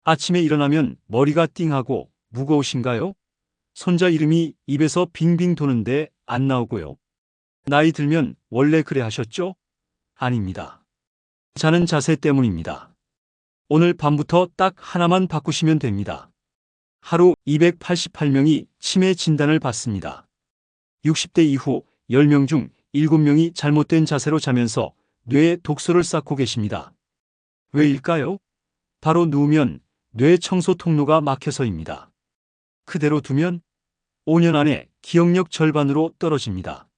아침에 일어나면 머리가 띵하고 무거우신가요? 손자 이름이 입에서 빙빙 도는데 안 나오고요. 나이 들면 원래 그래 하셨죠? 아닙니다. 자는 자세 때문입니다. 오늘 밤부터 딱 하나만 바꾸시면 됩니다. 하루 288명이 치매 진단을 받습니다. 60대 이후 10명 중 7명이 잘못된 자세로 자면서 뇌에 독소를 쌓고 계십니다. 왜일까요? 바로 누우면 뇌 청소 통로가 막혀서입니다. 그대로 두면 5년 안에 기억력 절반으로 떨어집니다.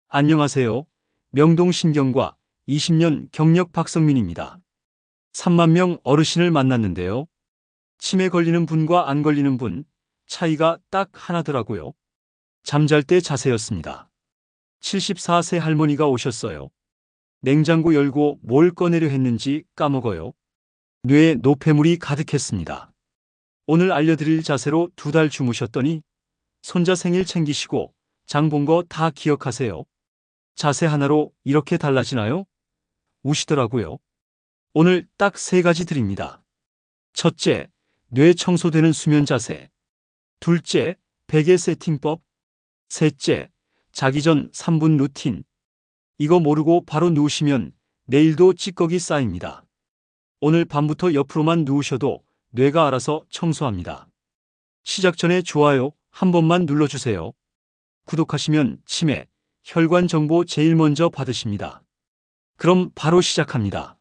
안녕하세요. 명동신경과 20년 경력 박성민입니다. 3만 명 어르신을 만났는데요. 치매 걸리는 분과 안 걸리는 분 차이가 딱 하나더라고요. 잠잘 때 자세였습니다. 74세 할머니가 오셨어요. 냉장고 열고 뭘 꺼내려 했는지 까먹어요. 뇌에 노폐물이 가득했습니다. 오늘 알려드릴 자세로 2달 주무셨더니 손자 생일 챙기시고 장 본 거 다 기억하세요. 자세 하나로 이렇게 달라지나요? 우시더라고요. 오늘 딱 3가지 드립니다. 첫째, 뇌 청소되는 수면 자세. 둘째, 베개 세팅법. 셋째, 자기 전 3분 루틴. 이거 모르고 바로 누우시면 내일도 찌꺼기 쌓입니다. 오늘 밤부터 옆으로만 누우셔도 뇌가 알아서 청소합니다. 시작 전에 좋아요 한 번만 눌러주세요. 구독하시면 치매, 혈관 정보 제일 먼저 받으십니다. 그럼 바로 시작합니다.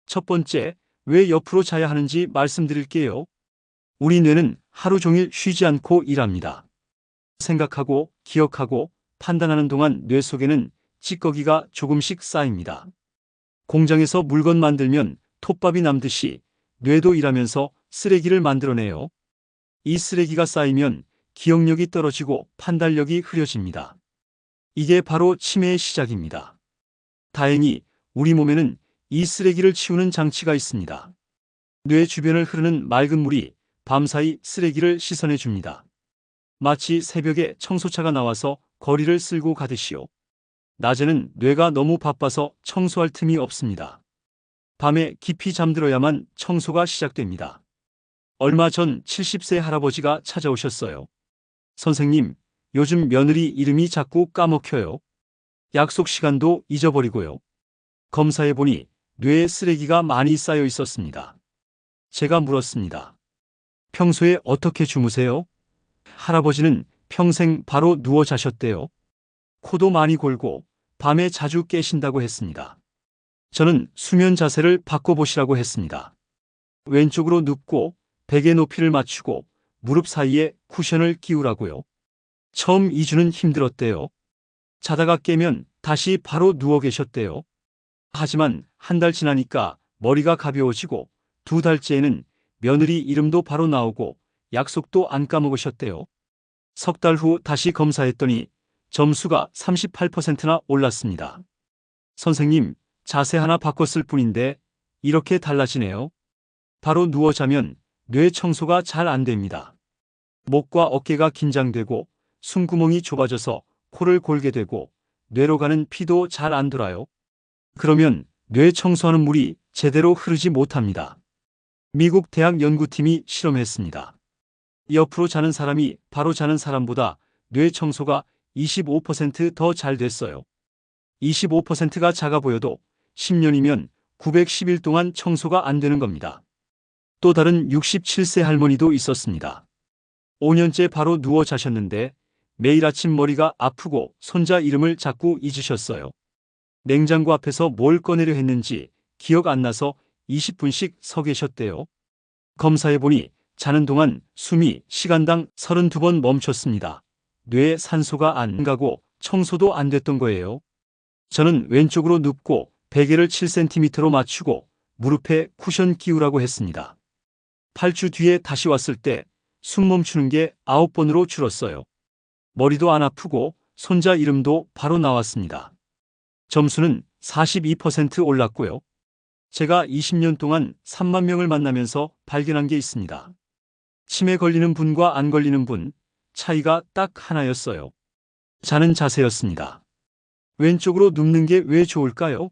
첫 번째, 왜 옆으로 자야 하는지 말씀드릴게요. 우리 뇌는 하루 종일 쉬지 않고 일합니다. 생각하고, 기억하고, 판단하는 동안 뇌 속에는 찌꺼기가 조금씩 쌓입니다. 공장에서 물건 만들면 톱밥이 남듯이 뇌도 일하면서 쓰레기를 만들어내요. 이 쓰레기가 쌓이면 기억력이 떨어지고 판단력이 흐려집니다. 이게 바로 치매의 시작입니다. 다행히 우리 몸에는 이 쓰레기를 치우는 장치가 있습니다. 뇌 주변을 흐르는 맑은 물이 밤사이 쓰레기를 씻어내 줍니다. 마치 새벽에 청소차가 나와서 거리를 쓸고 가듯이요. 낮에는 뇌가 너무 바빠서 청소할 틈이 없습니다. 밤에 깊이 잠들어야만 청소가 시작됩니다. 얼마 전 70세 할아버지가 찾아오셨어요. 선생님, 요즘 며느리 이름이 자꾸 까먹혀요. 약속 시간도 잊어버리고요. 검사해보니 뇌에 쓰레기가 많이 쌓여 있었습니다. 제가 물었습니다. 평소에 어떻게 주무세요? 할아버지는 평생 바로 누워 자셨대요. 코도 많이 골고 밤에 자주 깨신다고 했습니다. 저는 수면 자세를 바꿔보시라고 했습니다. 왼쪽으로 눕고 베개 높이를 맞추고 무릎 사이에 쿠션을 끼우라고요. 처음 2주는 힘들었대요. 자다가 깨면 다시 바로 누워 계셨대요. 하지만 한 달 지나니까 머리가 가벼워지고 2달째에는 며느리 이름도 바로 나오고 약속도 안 까먹으셨대요. 3달 후 다시 검사했더니 점수가 38%나 올랐습니다. 선생님, 자세 하나 바꿨을 뿐인데 이렇게 달라지네요. 바로 누워 자면 뇌 청소가 잘 안 됩니다. 목과 어깨가 긴장되고 숨구멍이 좁아져서 코를 골게 되고 뇌로 가는 피도 잘 안 돌아요. 그러면 뇌 청소하는 물이 제대로 흐르지 못합니다. 미국 대학 연구팀이 실험했습니다. 옆으로 자는 사람이 바로 자는 사람보다 뇌 청소가 25% 더 잘 됐어요. 25%가 작아 보여도 10년이면 910일 동안 청소가 안 되는 겁니다. 또 다른 67세 할머니도 있었습니다. 5년째 바로 누워 자셨는데 매일 아침 머리가 아프고 손자 이름을 자꾸 잊으셨어요. 냉장고 앞에서 뭘 꺼내려 했는지 기억 안 나서 20분씩 서 계셨대요. 검사해보니 자는 동안 숨이 시간당 32번 멈췄습니다. 뇌에 산소가 안 가고 청소도 안 됐던 거예요. 저는 왼쪽으로 눕고 베개를 7cm로 맞추고 무릎에 쿠션 끼우라고 했습니다. 8주 뒤에 다시 왔을 때 숨 멈추는 게 9번으로 줄었어요. 머리도 안 아프고 손자 이름도 바로 나왔습니다. 점수는 42% 올랐고요. 제가 20년 동안 3만 명을 만나면서 발견한 게 있습니다. 치매 걸리는 분과 안 걸리는 분 차이가 딱 하나였어요. 자는 자세였습니다. 왼쪽으로 눕는 게 왜 좋을까요?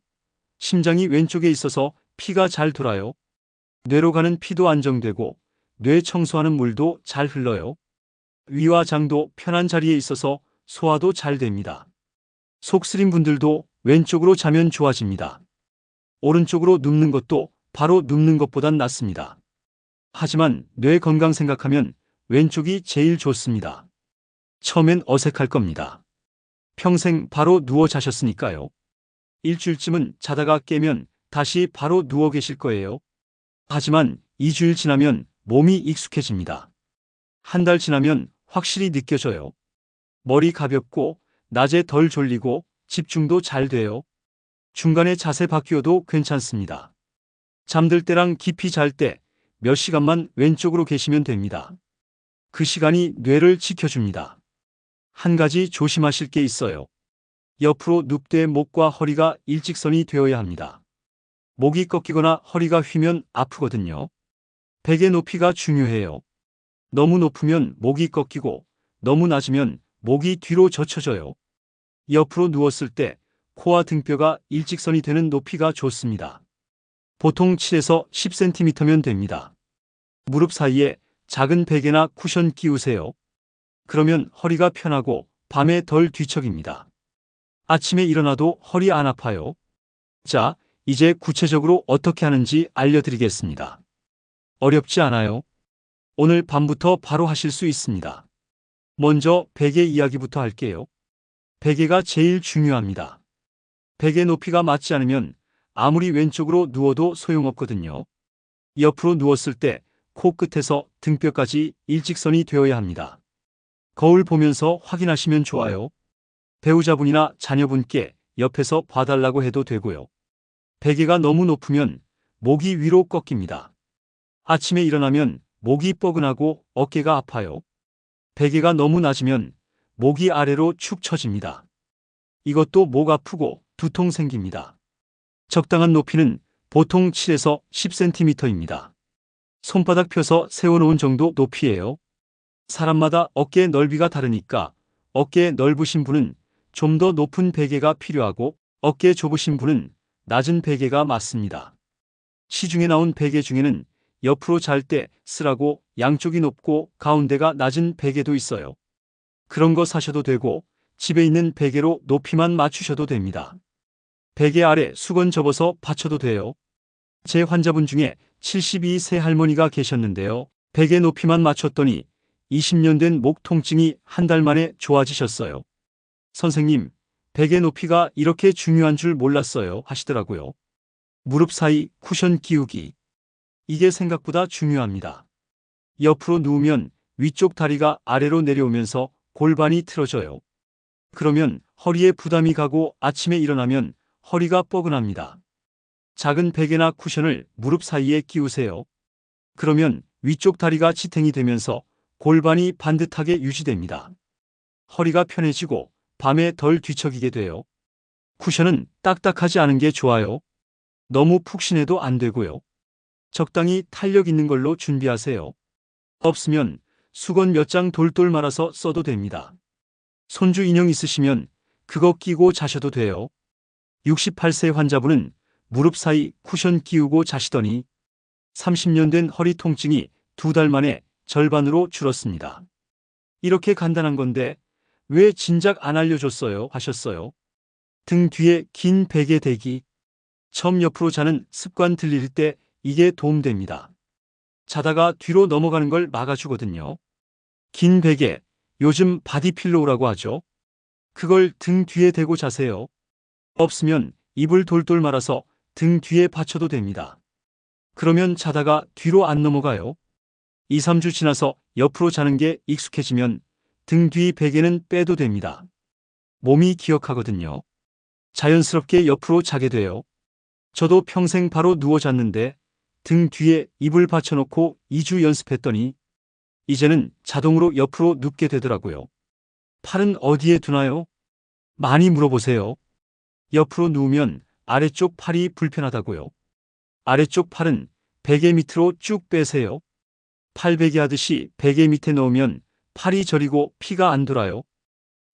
심장이 왼쪽에 있어서 피가 잘 돌아요. 뇌로 가는 피도 안정되고 뇌 청소하는 물도 잘 흘러요. 위와 장도 편한 자리에 있어서 소화도 잘 됩니다. 속 쓰린 분들도 왼쪽으로 자면 좋아집니다. 오른쪽으로 눕는 것도 바로 눕는 것보단 낫습니다. 하지만 뇌 건강 생각하면 왼쪽이 제일 좋습니다. 처음엔 어색할 겁니다. 평생 바로 누워 자셨으니까요. 일주일쯤은 자다가 깨면 다시 바로 누워 계실 거예요. 하지만 2주일 지나면 몸이 익숙해집니다. 한 달 지나면 확실히 느껴져요. 머리 가볍고 낮에 덜 졸리고 집중도 잘 돼요. 중간에 자세 바뀌어도 괜찮습니다. 잠들 때랑 깊이 잘 때 몇 시간만 왼쪽으로 계시면 됩니다. 그 시간이 뇌를 지켜줍니다. 한 가지 조심하실 게 있어요. 옆으로 눕되 목과 허리가 일직선이 되어야 합니다. 목이 꺾이거나 허리가 휘면 아프거든요. 베개 높이가 중요해요. 너무 높으면 목이 꺾이고 너무 낮으면 목이 뒤로 젖혀져요. 옆으로 누웠을 때 코와 등뼈가 일직선이 되는 높이가 좋습니다. 보통 7에서 10cm면 됩니다. 무릎 사이에 작은 베개나 쿠션 끼우세요. 그러면 허리가 편하고 밤에 덜 뒤척입니다. 아침에 일어나도 허리 안 아파요. 자, 이제 구체적으로 어떻게 하는지 알려드리겠습니다. 어렵지 않아요. 오늘 밤부터 바로 하실 수 있습니다. 먼저 베개 이야기부터 할게요. 베개가 제일 중요합니다. 베개 높이가 맞지 않으면 아무리 왼쪽으로 누워도 소용없거든요. 옆으로 누웠을 때 코끝에서 등뼈까지 일직선이 되어야 합니다. 거울 보면서 확인하시면 좋아요. 배우자분이나 자녀분께 옆에서 봐달라고 해도 되고요. 베개가 너무 높으면 목이 위로 꺾입니다. 아침에 일어나면 목이 뻐근하고 어깨가 아파요. 베개가 너무 낮으면 목이 아래로 축 처집니다. 이것도 목 아프고 두통 생깁니다. 적당한 높이는 보통 7에서 10cm입니다. 손바닥 펴서 세워놓은 정도 높이예요. 사람마다 어깨 넓이가 다르니까 어깨 넓으신 분은 좀 더 높은 베개가 필요하고 어깨 좁으신 분은 낮은 베개가 맞습니다. 시중에 나온 베개 중에는 옆으로 잘 때 쓰라고 양쪽이 높고 가운데가 낮은 베개도 있어요. 그런 거 사셔도 되고 집에 있는 베개로 높이만 맞추셔도 됩니다. 베개 아래 수건 접어서 받쳐도 돼요. 제 환자분 중에 72세 할머니가 계셨는데요. 베개 높이만 맞췄더니 20년 된 목 통증이 한 달 만에 좋아지셨어요. 선생님, 베개 높이가 이렇게 중요한 줄 몰랐어요 하시더라고요. 무릎 사이 쿠션 끼우기. 이게 생각보다 중요합니다. 옆으로 누우면 위쪽 다리가 아래로 내려오면서 골반이 틀어져요. 그러면 허리에 부담이 가고 아침에 일어나면 허리가 뻐근합니다. 작은 베개나 쿠션을 무릎 사이에 끼우세요. 그러면 위쪽 다리가 지탱이 되면서 골반이 반듯하게 유지됩니다. 허리가 편해지고 밤에 덜 뒤척이게 돼요. 쿠션은 딱딱하지 않은 게 좋아요. 너무 푹신해도 안 되고요. 적당히 탄력 있는 걸로 준비하세요. 없으면 수건 몇 장 돌돌 말아서 써도 됩니다. 손주 인형 있으시면 그거 끼고 자셔도 돼요. 68세 환자분은 무릎 사이 쿠션 끼우고 자시더니 30년 된 허리 통증이 2달 만에 절반으로 줄었습니다. 이렇게 간단한 건데 왜 진작 안 알려줬어요 하셨어요. 등 뒤에 긴 베개 대기. 처음 옆으로 자는 습관 들릴 때 이게 도움됩니다. 자다가 뒤로 넘어가는 걸 막아주거든요. 긴 베개, 요즘 바디필로우라고 하죠. 그걸 등 뒤에 대고 자세요. 없으면 이불 돌돌 말아서 등 뒤에 받쳐도 됩니다. 그러면 자다가 뒤로 안 넘어가요. 2, 3주 지나서 옆으로 자는 게 익숙해지면 등 뒤 베개는 빼도 됩니다. 몸이 기억하거든요. 자연스럽게 옆으로 자게 돼요. 저도 평생 바로 누워 잤는데 등 뒤에 이불 받쳐놓고 2주 연습했더니 이제는 자동으로 옆으로 눕게 되더라고요. 팔은 어디에 두나요? 많이 물어보세요. 옆으로 누우면 아래쪽 팔이 불편하다고요. 아래쪽 팔은 베개 밑으로 쭉 빼세요. 팔베개 하듯이 베개 밑에 넣으면 팔이 저리고 피가 안 돌아요.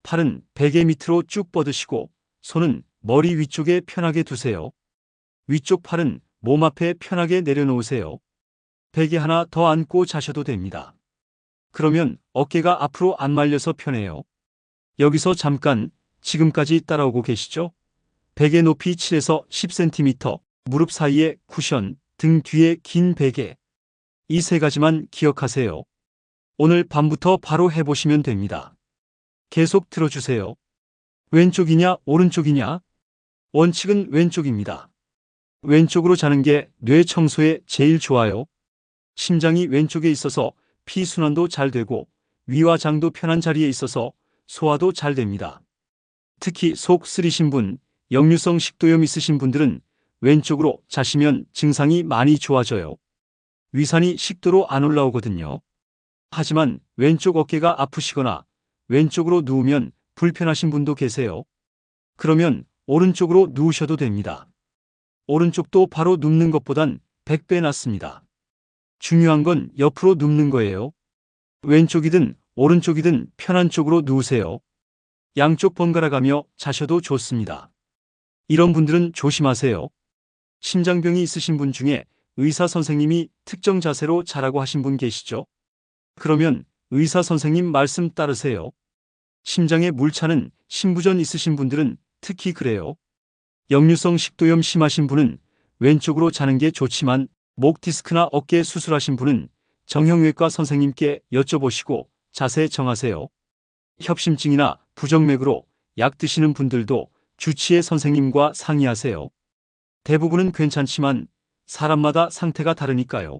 팔은 베개 밑으로 쭉 뻗으시고 손은 머리 위쪽에 편하게 두세요. 위쪽 팔은 몸 앞에 편하게 내려놓으세요. 베개 하나 더 안고 자셔도 됩니다. 그러면 어깨가 앞으로 안 말려서 편해요. 여기서 잠깐 지금까지 따라오고 계시죠? 베개 높이 7에서 10cm, 무릎 사이에 쿠션, 등 뒤에 긴 베개. 이 세 가지만 기억하세요. 오늘 밤부터 바로 해보시면 됩니다. 계속 들어주세요. 왼쪽이냐 오른쪽이냐? 원칙은 왼쪽입니다. 왼쪽으로 자는 게 뇌 청소에 제일 좋아요. 심장이 왼쪽에 있어서 피순환도 잘 되고 위와 장도 편한 자리에 있어서 소화도 잘 됩니다. 특히 속 쓰리신 분, 역류성 식도염 있으신 분들은 왼쪽으로 자시면 증상이 많이 좋아져요. 위산이 식도로 안 올라오거든요. 하지만 왼쪽 어깨가 아프시거나 왼쪽으로 누우면 불편하신 분도 계세요. 그러면 오른쪽으로 누우셔도 됩니다. 오른쪽도 바로 눕는 것보단 100배 낫습니다. 중요한 건 옆으로 눕는 거예요. 왼쪽이든 오른쪽이든 편한 쪽으로 누우세요. 양쪽 번갈아가며 자셔도 좋습니다. 이런 분들은 조심하세요. 심장병이 있으신 분 중에 의사 선생님이 특정 자세로 자라고 하신 분 계시죠? 그러면 의사 선생님 말씀 따르세요. 심장에 물 차는 심부전 있으신 분들은 특히 그래요. 역류성 식도염 심하신 분은 왼쪽으로 자는 게 좋지만 목 디스크나 어깨 수술하신 분은 정형외과 선생님께 여쭤보시고 자세 정하세요. 협심증이나 부정맥으로 약 드시는 분들도 주치의 선생님과 상의하세요. 대부분은 괜찮지만 사람마다 상태가 다르니까요.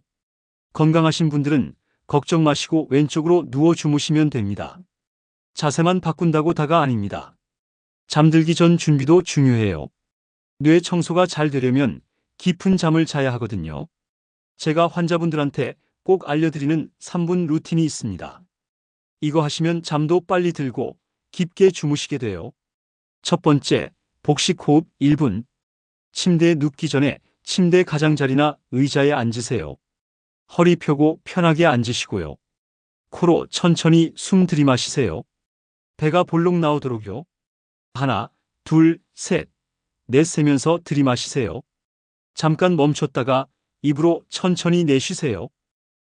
건강하신 분들은 걱정 마시고 왼쪽으로 누워 주무시면 됩니다. 자세만 바꾼다고 다가 아닙니다. 잠들기 전 준비도 중요해요. 뇌 청소가 잘 되려면 깊은 잠을 자야 하거든요. 제가 환자분들한테 꼭 알려드리는 3분 루틴이 있습니다. 이거 하시면 잠도 빨리 들고 깊게 주무시게 돼요. 첫 번째, 복식 호흡 1분. 침대에 눕기 전에 침대 가장자리나 의자에 앉으세요. 허리 펴고 편하게 앉으시고요. 코로 천천히 숨 들이마시세요. 배가 볼록 나오도록요. 하나, 둘, 셋, 넷 세면서 들이마시세요. 잠깐 멈췄다가 입으로 천천히 내쉬세요.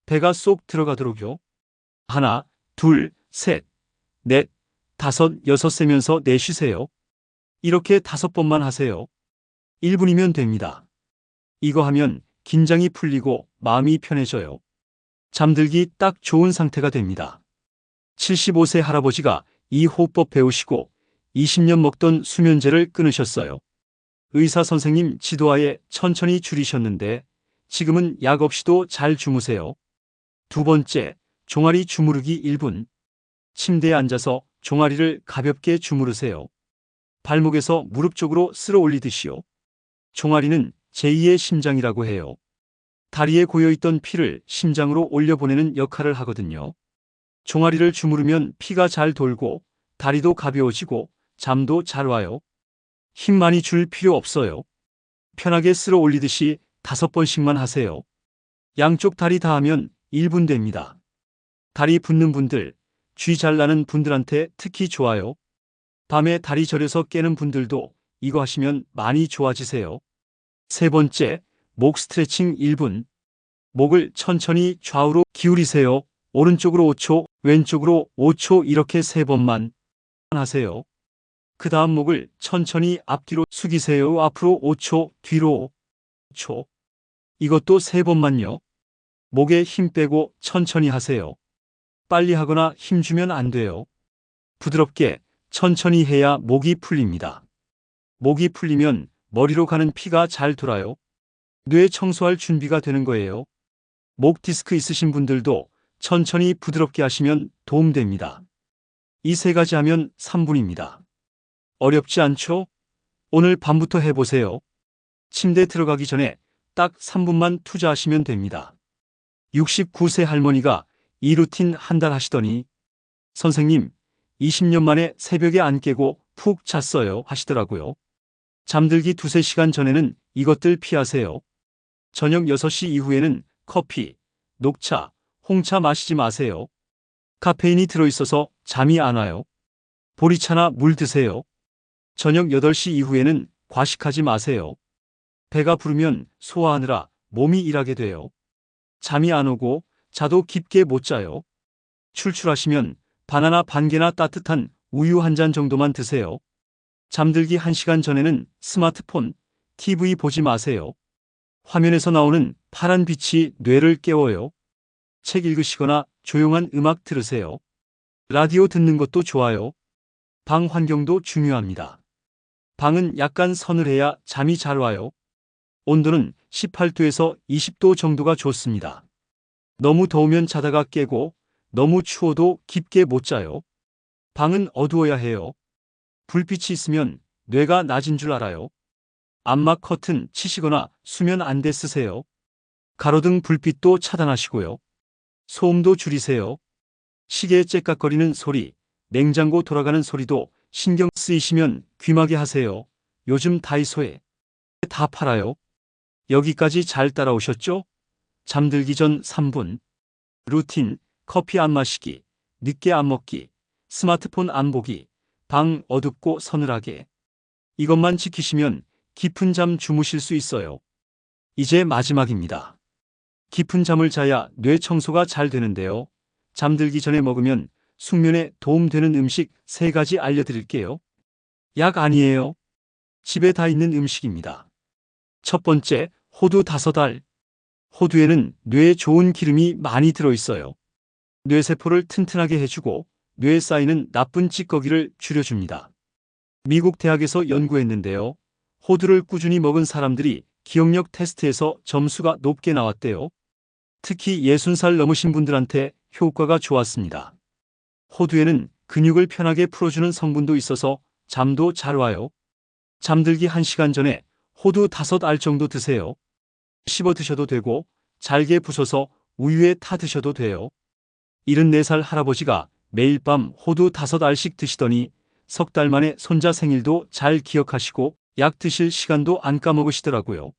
배가 쏙 들어가도록요. 하나, 둘, 셋, 넷, 다섯, 여섯 세면서 내쉬세요. 이렇게 5번만 하세요. 1분이면 됩니다. 이거 하면 긴장이 풀리고 마음이 편해져요. 잠들기 딱 좋은 상태가 됩니다. 75세 할아버지가 이 호흡법 배우시고 20년 먹던 수면제를 끊으셨어요. 의사 선생님 지도하에 천천히 줄이셨는데 지금은 약 없이도 잘 주무세요. 두 번째, 종아리 주무르기 1분. 침대에 앉아서 종아리를 가볍게 주무르세요. 발목에서 무릎 쪽으로 쓸어 올리듯이요. 종아리는 제2의 심장이라고 해요. 다리에 고여있던 피를 심장으로 올려보내는 역할을 하거든요. 종아리를 주무르면 피가 잘 돌고 다리도 가벼워지고 잠도 잘 와요. 힘 많이 줄 필요 없어요. 편하게 쓸어 올리듯이 5번씩만 하세요. 양쪽 다리 다 하면 1분 됩니다. 다리 붓는 분들, 쥐 잘 나는 분들한테 특히 좋아요. 밤에 다리 저려서 깨는 분들도 이거 하시면 많이 좋아지세요. 세 번째, 목 스트레칭 1분. 목을 천천히 좌우로 기울이세요. 오른쪽으로 5초, 왼쪽으로 5초 이렇게 3번만 하세요. 그 다음 목을 천천히 앞뒤로 숙이세요. 앞으로 5초, 뒤로 5초. 이것도 3번만요. 목에 힘 빼고 천천히 하세요. 빨리 하거나 힘 주면 안 돼요. 부드럽게 천천히 해야 목이 풀립니다. 목이 풀리면 머리로 가는 피가 잘 돌아요. 뇌 청소할 준비가 되는 거예요. 목 디스크 있으신 분들도 천천히 부드럽게 하시면 도움됩니다. 이 3가지 하면 3분입니다. 어렵지 않죠? 오늘 밤부터 해보세요. 침대에 들어가기 전에 딱 3분만 투자하시면 됩니다. 69세 할머니가 이 루틴 한 달 하시더니 선생님 20년 만에 새벽에 안 깨고 푹 잤어요 하시더라고요. 잠들기 2~3시간 전에는 이것들 피하세요. 저녁 6시 이후에는 커피, 녹차, 홍차 마시지 마세요. 카페인이 들어있어서 잠이 안 와요. 보리차나 물 드세요. 저녁 8시 이후에는 과식하지 마세요. 배가 부르면 소화하느라 몸이 일하게 돼요. 잠이 안 오고 자도 깊게 못 자요. 출출하시면 바나나 반 개나 따뜻한 우유 한 잔 정도만 드세요. 잠들기 1시간 전에는 스마트폰, TV 보지 마세요. 화면에서 나오는 파란 빛이 뇌를 깨워요. 책 읽으시거나 조용한 음악 들으세요. 라디오 듣는 것도 좋아요. 방 환경도 중요합니다. 방은 약간 서늘해야 잠이 잘 와요. 온도는 18도에서 20도 정도가 좋습니다. 너무 더우면 자다가 깨고 너무 추워도 깊게 못 자요. 방은 어두워야 해요. 불빛이 있으면 뇌가 낮은 줄 알아요. 암막 커튼 치시거나 수면 안대 쓰세요. 가로등 불빛도 차단하시고요. 소음도 줄이세요. 시계 째깍거리는 소리, 냉장고 돌아가는 소리도 신경 쓰이시면 귀마개 하세요. 요즘 다이소에 다 팔아요. 여기까지 잘 따라오셨죠? 잠들기 전 3분. 루틴, 커피 안 마시기, 늦게 안 먹기, 스마트폰 안 보기, 방 어둡고 서늘하게. 이것만 지키시면 깊은 잠 주무실 수 있어요. 이제 마지막입니다. 깊은 잠을 자야 뇌 청소가 잘 되는데요. 잠들기 전에 먹으면 숙면에 도움되는 음식 3가지 알려드릴게요. 약 아니에요. 집에 다 있는 음식입니다. 첫 번째, 호두 5알. 호두에는 뇌에 좋은 기름이 많이 들어있어요. 뇌세포를 튼튼하게 해주고 뇌에 쌓이는 나쁜 찌꺼기를 줄여줍니다. 미국 대학에서 연구했는데요. 호두를 꾸준히 먹은 사람들이 기억력 테스트에서 점수가 높게 나왔대요. 특히 60살 넘으신 분들한테 효과가 좋았습니다. 호두에는 근육을 편하게 풀어주는 성분도 있어서 잠도 잘 와요. 잠들기 1시간 전에 호두 5알 정도 드세요. 씹어 드셔도 되고 잘게 부숴서 우유에 타 드셔도 돼요. 74살 할아버지가 매일 밤 호두 5알씩 드시더니 석 달 만에 손자 생일도 잘 기억하시고 약 드실 시간도 안 까먹으시더라고요.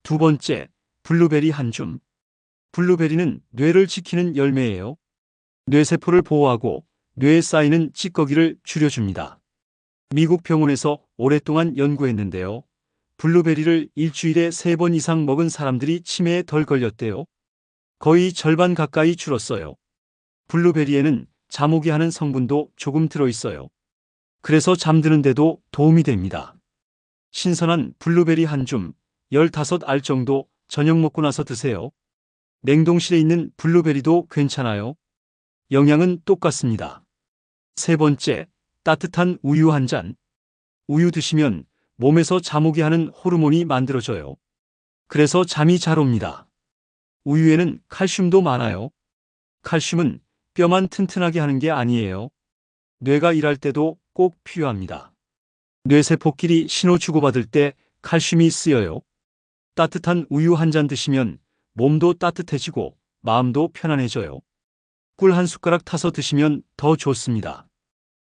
두 번째, 블루베리 한 줌. 블루베리는 뇌를 지키는 열매예요. 뇌세포를 보호하고 뇌에 쌓이는 찌꺼기를 줄여줍니다. 미국 병원에서 오랫동안 연구했는데요. 블루베리를 일주일에 3번 이상 먹은 사람들이 치매에 덜 걸렸대요. 거의 절반 가까이 줄었어요. 블루베리에는 잠 오게 하는 성분도 조금 들어있어요. 그래서 잠드는데도 도움이 됩니다. 신선한 블루베리 한 줌, 15알 정도 저녁 먹고 나서 드세요. 냉동실에 있는 블루베리도 괜찮아요. 영양은 똑같습니다. 세 번째, 따뜻한 우유 한 잔. 우유 드시면 몸에서 잠 오게 하는 호르몬이 만들어져요. 그래서 잠이 잘 옵니다. 우유에는 칼슘도 많아요. 칼슘은 뼈만 튼튼하게 하는 게 아니에요. 뇌가 일할 때도 꼭 필요합니다. 뇌세포끼리 신호 주고받을 때 칼슘이 쓰여요. 따뜻한 우유 한 잔 드시면 몸도 따뜻해지고 마음도 편안해져요. 꿀 한 숟가락 타서 드시면 더 좋습니다.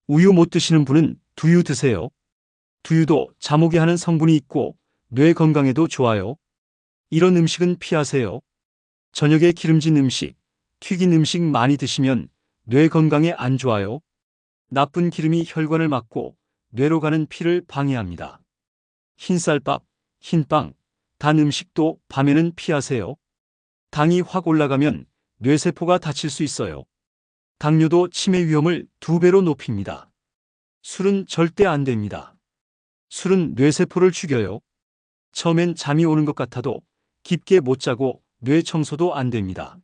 우유 못 드시는 분은 두유 드세요. 두유도 잠 오게 하는 성분이 있고 뇌 건강에도 좋아요. 이런 음식은 피하세요. 저녁에 기름진 음식, 튀긴 음식 많이 드시면 뇌 건강에 안 좋아요. 나쁜 기름이 혈관을 막고 뇌로 가는 피를 방해합니다. 흰쌀밥, 흰빵, 단 음식도 밤에는 피하세요. 당이 확 올라가면 뇌세포가 다칠 수 있어요. 당뇨도 치매 위험을 2배로 높입니다. 술은 절대 안 됩니다. 술은 뇌세포를 죽여요. 처음엔 잠이 오는 것 같아도 깊게 못 자고 뇌 청소도 안 됩니다.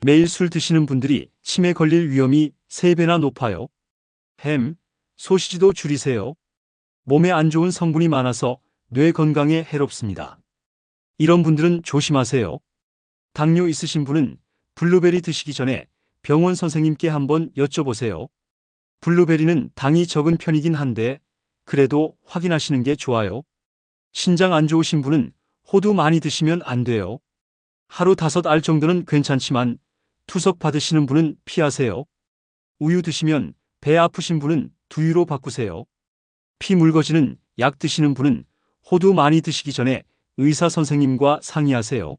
매일 술 드시는 분들이 치매 걸릴 위험이 3배나 높아요. 햄, 소시지도 줄이세요. 몸에 안 좋은 성분이 많아서 뇌 건강에 해롭습니다. 이런 분들은 조심하세요. 당뇨 있으신 분은 블루베리 드시기 전에 병원 선생님께 한번 여쭤보세요. 블루베리는 당이 적은 편이긴 한데 그래도 확인하시는 게 좋아요. 신장 안 좋으신 분은 호두 많이 드시면 안 돼요. 하루 5알 정도는 괜찮지만 투석 받으시는 분은 피하세요. 우유 드시면 배 아프신 분은 두유로 바꾸세요. 피 묽어지는 약 드시는 분은 호두 많이 드시기 전에 의사 선생님과 상의하세요.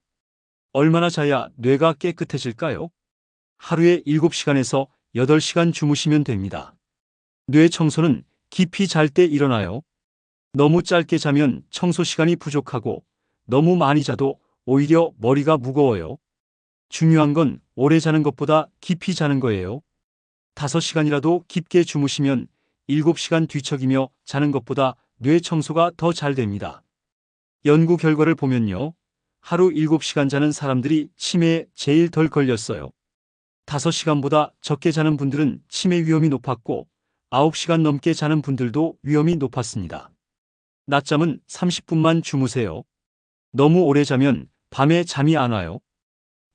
얼마나 자야 뇌가 깨끗해질까요? 하루에 7시간에서 8시간 주무시면 됩니다. 뇌 청소는 깊이 잘 때 일어나요. 너무 짧게 자면 청소 시간이 부족하고 너무 많이 자도 오히려 머리가 무거워요. 중요한 건 오래 자는 것보다 깊이 자는 거예요. 5시간이라도 깊게 주무시면 7시간 뒤척이며 자는 것보다 뇌 청소가 더 잘 됩니다. 연구 결과를 보면요. 하루 7시간 자는 사람들이 치매에 제일 덜 걸렸어요. 5시간보다 적게 자는 분들은 치매 위험이 높았고 9시간 넘게 자는 분들도 위험이 높았습니다. 낮잠은 30분만 주무세요. 너무 오래 자면 밤에 잠이 안 와요.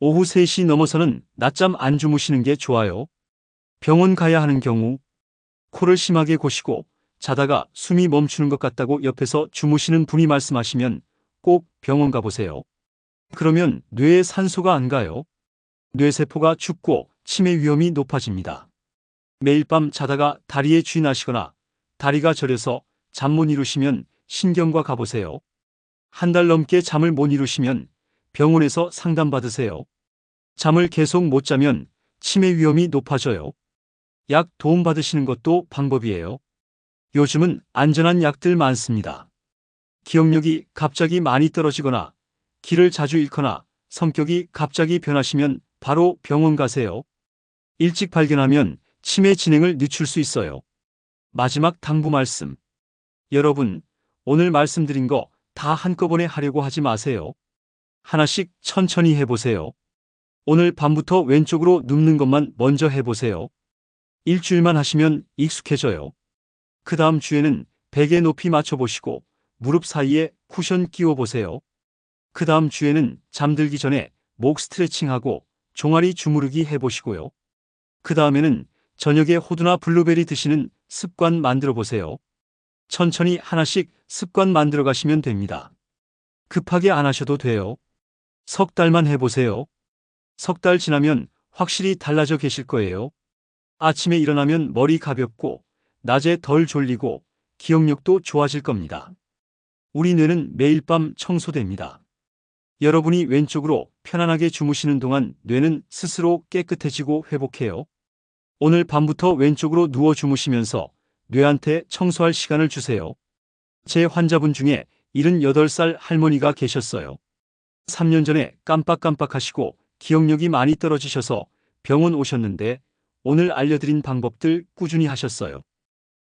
오후 3시 넘어서는 낮잠 안 주무시는 게 좋아요. 병원 가야 하는 경우 코를 심하게 고시고 자다가 숨이 멈추는 것 같다고 옆에서 주무시는 분이 말씀하시면 꼭 병원 가보세요. 그러면 뇌에 산소가 안 가요. 뇌세포가 죽고 치매 위험이 높아집니다. 매일 밤 자다가 다리에 쥐 나시거나 다리가 저려서 잠 못 이루시면 신경과 가보세요. 한 달 넘게 잠을 못 이루시면 병원에서 상담받으세요. 잠을 계속 못 자면 치매 위험이 높아져요. 약 도움받으시는 것도 방법이에요. 요즘은 안전한 약들 많습니다. 기억력이 갑자기 많이 떨어지거나 길을 자주 잃거나 성격이 갑자기 변하시면 바로 병원 가세요. 일찍 발견하면 치매 진행을 늦출 수 있어요. 마지막 당부 말씀. 여러분, 오늘 말씀드린 거 다 한꺼번에 하려고 하지 마세요. 하나씩 천천히 해보세요. 오늘 밤부터 왼쪽으로 눕는 것만 먼저 해보세요. 일주일만 하시면 익숙해져요. 그 다음 주에는 베개 높이 맞춰보시고 무릎 사이에 쿠션 끼워보세요. 그 다음 주에는 잠들기 전에 목 스트레칭하고 종아리 주무르기 해보시고요. 그 다음에는 저녁에 호두나 블루베리 드시는 습관 만들어 보세요. 천천히 하나씩 습관 만들어 가시면 됩니다. 급하게 안 하셔도 돼요. 석 달만 해보세요. 석 달 지나면 확실히 달라져 계실 거예요. 아침에 일어나면 머리 가볍고 낮에 덜 졸리고 기억력도 좋아질 겁니다. 우리 뇌는 매일 밤 청소됩니다. 여러분이 왼쪽으로 편안하게 주무시는 동안 뇌는 스스로 깨끗해지고 회복해요. 오늘 밤부터 왼쪽으로 누워 주무시면서 뇌한테 청소할 시간을 주세요. 제 환자분 중에 78살 할머니가 계셨어요. 3년 전에 깜빡깜빡하시고 기억력이 많이 떨어지셔서 병원 오셨는데 오늘 알려드린 방법들 꾸준히 하셨어요.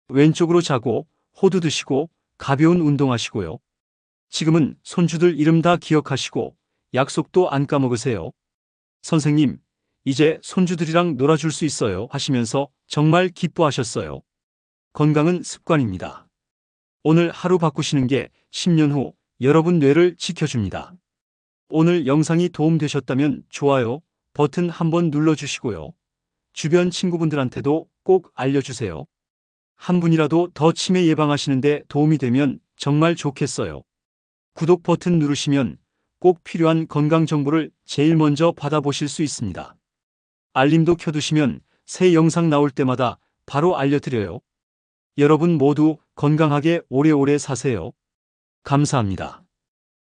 왼쪽으로 자고 호두 드시고 가벼운 운동하시고요. 지금은 손주들 이름 다 기억하시고 약속도 안 까먹으세요. 선생님, 이제 손주들이랑 놀아줄 수 있어요 하시면서 정말 기뻐하셨어요. 건강은 습관입니다. 오늘 하루 바꾸시는 게 10년 후 여러분 뇌를 지켜줍니다. 오늘 영상이 도움되셨다면 좋아요 버튼 한번 눌러주시고요. 주변 친구분들한테도 꼭 알려주세요. 한 분이라도 더 치매 예방하시는데 도움이 되면 정말 좋겠어요. 구독 버튼 누르시면 꼭 필요한 건강 정보를 제일 먼저 받아보실 수 있습니다. 알림도 켜두시면 새 영상 나올 때마다 바로 알려드려요. 여러분 모두 건강하게 오래오래 사세요. 감사합니다.